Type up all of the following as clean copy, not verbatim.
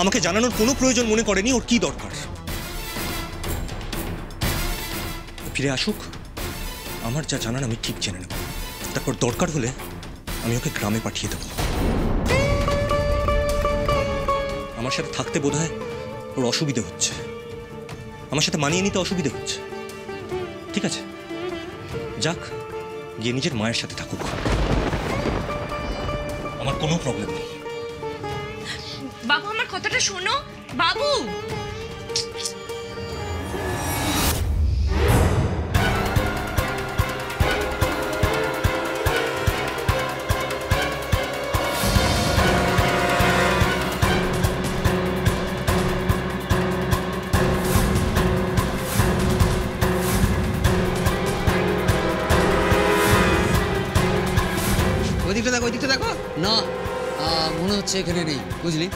আমাকে জানানোর কোনো প্রয়োজন মনে করেনি ওর কি দরকার। ফিরে আসুক, আমার যা জানার আমি ঠিক জেনে নেব, তারপর দরকার হলে আমি ওকে গ্রামে পাঠিয়ে দেব। আমার সাথে থাকতে বোধহয় ওর অসুবিধে হচ্ছে, আমার সাথে মানিয়ে নিতে অসুবিধে হচ্ছে। ঠিক আছে, যাক, গিয়ে নিজের মায়ের সাথে থাকুক, আমার কোনো প্রবলেম নেই। বাবু, আমার কথাটা শোনো বাবু। ওই দিকটা দেখো না, মনে হচ্ছে এখানে নেই, বুঝলি?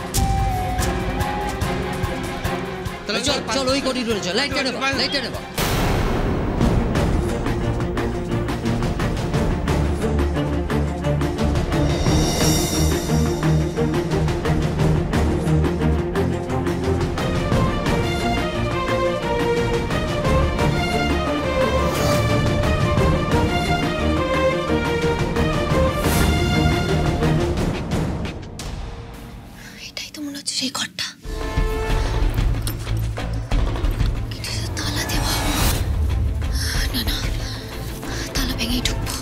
চল চল ওই করিডোরে চল, লাইটটা নেবা। সেই ঘরটা তালা দেওয়া, না না, তালা ভেঙেই ঢুকবো।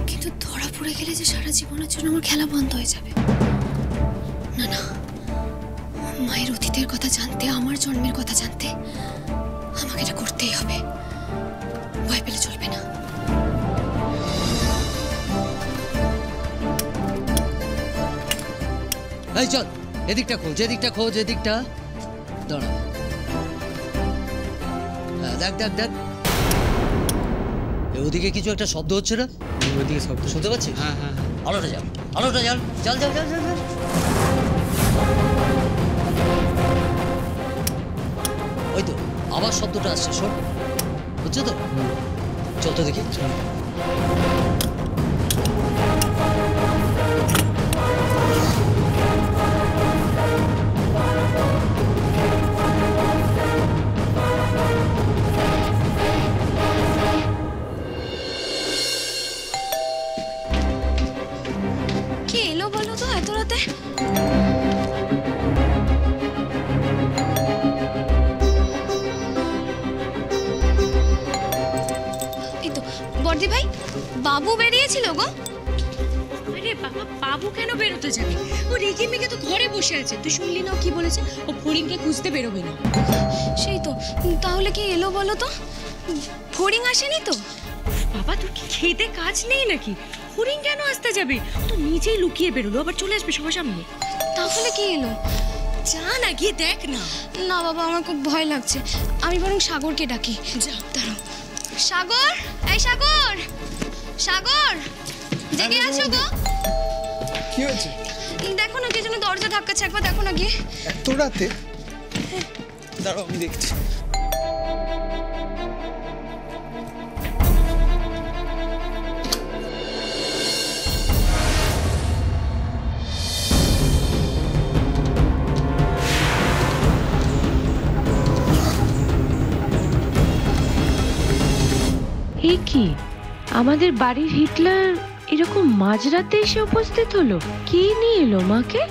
কিন্তু ধরা পড়ে গেলে যে সারা জীবনের জন্য আমার খেলা বন্ধ হয়ে যাবে। না না, মায়ের অতীতের কথা জানতে, আমার জন্মের কথা জানতে আমাকে এটা করতেই হবে, ভয় পেলে চলবে না। এই চল, এদিকটা খোঁজ, এদিকটা দাঁড়া। দেখ ওদিকে কিছু একটা শব্দ হচ্ছে না? ওদিকে শব্দ শুনতে পাচ্ছিস? হ্যাঁ, আলোটা জ্বাল, চল। ওই তো আবার শব্দটা আসছে, শোন, হচ্ছে তো? চল তো দেখি। বর্দি ভাই, বাবু বেরিয়েছিল গো। আরে বাবা, বাবু কেন বেরোতে যাবে? ও রেগে মেগে তো ঘরে বসে আছে। তুই শুনলি না কি বলেছে? ও ফড়িংকে খুঁজতে বেরোবে না। সেই তো, তাহলে কি এলো বলো তো? ফড়িং আসেনি তো? বাবা, তোর কি খেতে কাজ নেই নাকি? ফড়িং কেন আসতে যাবে? তো নিজেই লুকিয়ে বেরোলো, আবার চলে আসবে সবার সামনে। তাহলে কি এলো? যা না, গিয়ে দেখ না। না বাবা, আমার খুব ভয় লাগছে, আমি বরং সাগরকে ডাকি। যা। দাঁড়াও। সাগর, এই সাগর, সাগর, জেগে আছো গো? কি হয়েছে? দেখো না, কে যেন দরজা ধাক্কাচ্ছে, একবার দেখো না গিয়ে। এত রাতে? দাঁড়াও, আমি দেখছি। কি আমাদের বাড়ির হিটলার এরকম মাঝরাতে এসে উপস্থিত হলো? কি নিয়ে এলো মাকে?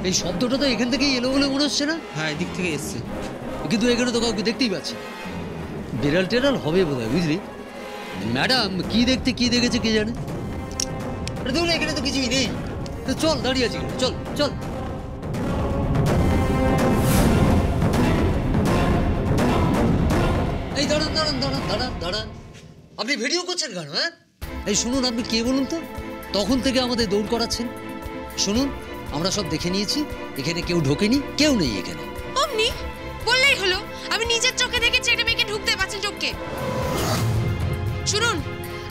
এই শব্দটা তো এখান থেকেই এলো বলে মনে হচ্ছে না? হ্যাঁ, এদিক থেকে এসছে, কিন্তু এখানে তো কাউকে দেখতেই পাচ্ছি। বিড়াল টেরাল হবে বোধহয়, বুঝলি? ম্যাডাম কি দেখতে কি দেখেছে কে জানে। দেখুন এখানে তো কিছুই নেই, চল দাঁড়িয়ে আছি, চল চল। এই দাঁড়ান দাঁড়ান দাঁড়ান দাঁড়ান দাঁড়ান, আপনি ভিডিও করছেন কেন? হ্যাঁ, এই শুনুন, আপনি কে বলুন তো? তখন থেকে আমাদের দৌড় করাচ্ছেন। শুনুন, আমরা সব দেখে নিয়েছি, এখানে কেউ ঢোকেনি, কেউ নেই এখানে। অমনি বললেই হলো, আমি নিজের চোখে দেখেছি, এটা মেয়েকে ঢুকতে পারছেন চোখকে। শুনুন,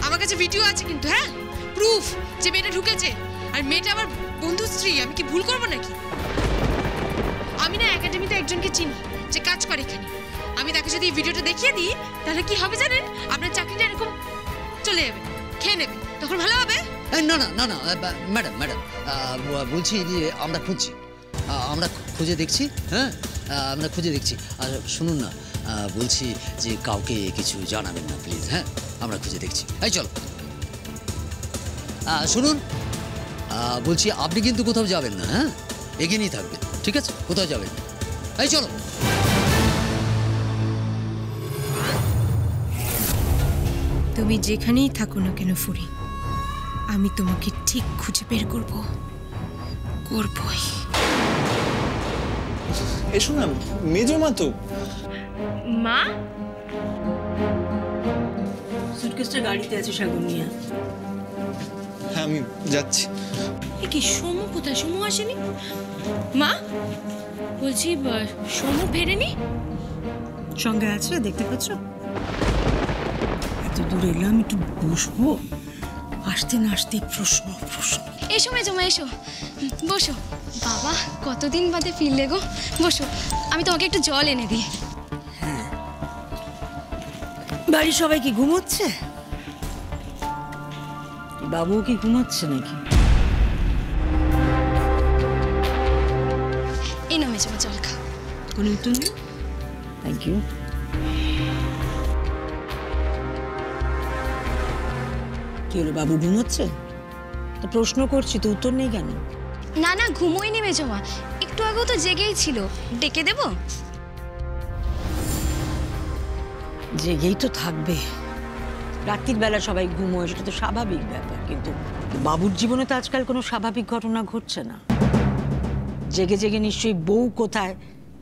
আমার কাছে ভিডিও আছে কিন্তু, হ্যাঁ, প্রুফ যে মেয়েটা ঢুকেছে। আর মেয়েটা আমার বন্ধুর স্ত্রী, আমি কি ভুল করবো নাকি? আমি না একাডেমিতে একজনকে চিনি যে কাজ করে এখানে। আমি তাকে যদি এই ভিডিওটা দেখিয়ে দিই তাহলে কি হবে জানেন? আপনার চাকরিটা এরকম চলে যাবে, খেয়ে নেবে, তখন ভালো হবে। না না না না ম্যাডাম ম্যাডাম, বলছি যে আমরা খুঁজছি, আমরা খুঁজে দেখছি, হ্যাঁ আমরা খুঁজে দেখছি। আর শুনুন না, বলছি যে কাউকে কিছু জানাবেন না প্লিজ, হ্যাঁ আমরা খুঁজে দেখছি। এই চলো, শুনুন, বলছি আপনি কিন্তু কোথাও যাবেন না, হ্যাঁ এগিয়েই থাকবেন, ঠিক আছে? কোথাও যাবেন না। এই চলো। তুমি যেখানেই থাকো না কেন ফুরি, আমি তোমাকে ঠিক খুঁজে বের করবই। এসো না, মেজো মা তো। মা সুটকেসটা গাড়িতে আছে, শাগুনিয়া। হ্যাঁ আমি যাচ্ছি। এ কি সোমু কোথায়? সোমু আসেনি? মা বলছি সোমু ফেরেনি? সঙ্গে আছে, দেখতে পাচ্ছ? এত দূর এলাম, একটু বসবো। আসতে না আসতে প্রশ্ন। এসো মেজমা, এসো, বসো। বাবা কতদিন বাদে ফিরলে গো, বসো। আমি তোমাকে একটু জল এনে দিই। বাড়ির সবাই কি ঘুমোচ্ছে? বাবু কি ঘুমাচ্ছে নাকি? এই না মেজমা, জল খাও। কোনো উত্তর নেই? Thank you. কি হলো, বাবু ঘুমোচ্ছে? তো প্রশ্ন করছি তো, উত্তর নেই কেন? না না, ঘুমোয়নি মেজমা, একটু আগেও তো জেগেই ছিল। ডেকে দেবো? জেগেই তো থাকবে। রাত্রির বেলা সবাই ঘুমোয়, সেটা তো স্বাভাবিক ব্যাপার, কিন্তু বাবুর জীবনে তো আজকাল কোনো স্বাভাবিক ঘটনা ঘটছে না। জেগে জেগে নিশ্চয়ই বউ কোথায়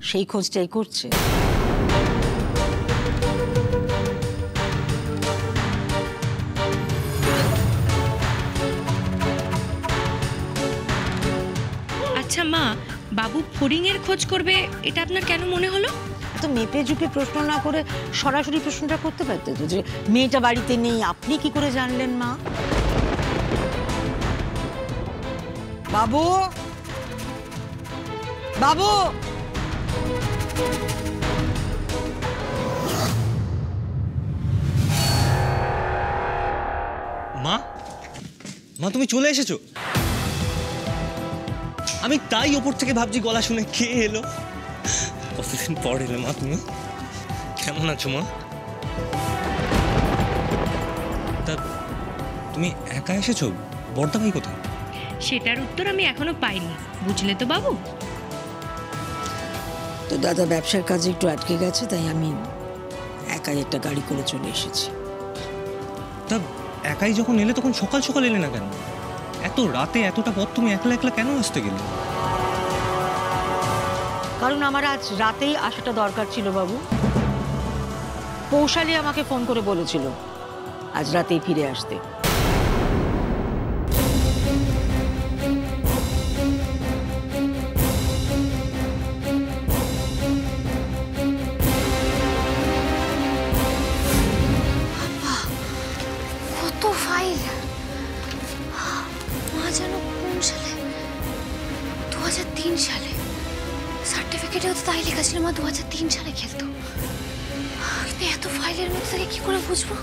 সেই খোঁজটাই করছে। আচ্ছা মা, বাবু ফড়িংয়ের খোঁজ করবে এটা আপনার কেন মনে হলো? তো মেপে ঝুপে প্রশ্ন না করে সরাসরি প্রশ্নটা করতে পারতে তো, যে মেয়েটা বাড়িতে নেই, আপনি কি করে জানলেন মা? বাবু, বাবু, মা, মা তুমি চলে এসেছো? আমি তাই ওপর থেকে ভাবছি গলা শুনে কে এলো। কতদিন পর এলে মা তুমি। কেমন আছো মা? তা তুমি একা এসেছো? বড়দা ভাই কোথায়? সেটার উত্তর আমি এখনো পাইনি, বুঝলে তো বাবু। তো দাদা ব্যবসার কাজে একটু আটকে গেছে, তাই আমি একাই একটা গাড়ি করে চলে এসেছি। তা একাই যখন এলে তখন সকাল সকাল এলে না কেন? এত রাতে এতটা পথ তুমি একলা একলা কেন আসতে গেলে? কারণ আমার আজ রাতেই আসাটা দরকার ছিল বাবু। পৌশালী আমাকে ফোন করে বলেছিল আজ রাতেই ফিরে আসতে। কত ফাইল! মা যেন কোন সালে, 2003 সালে সার্টিফিকেটেও তো তাই লেখা ছিল মা 2003 সালে খেলতো। কিন্তু এত ফাইলের মধ্যে থেকে কি করে বুঝবো?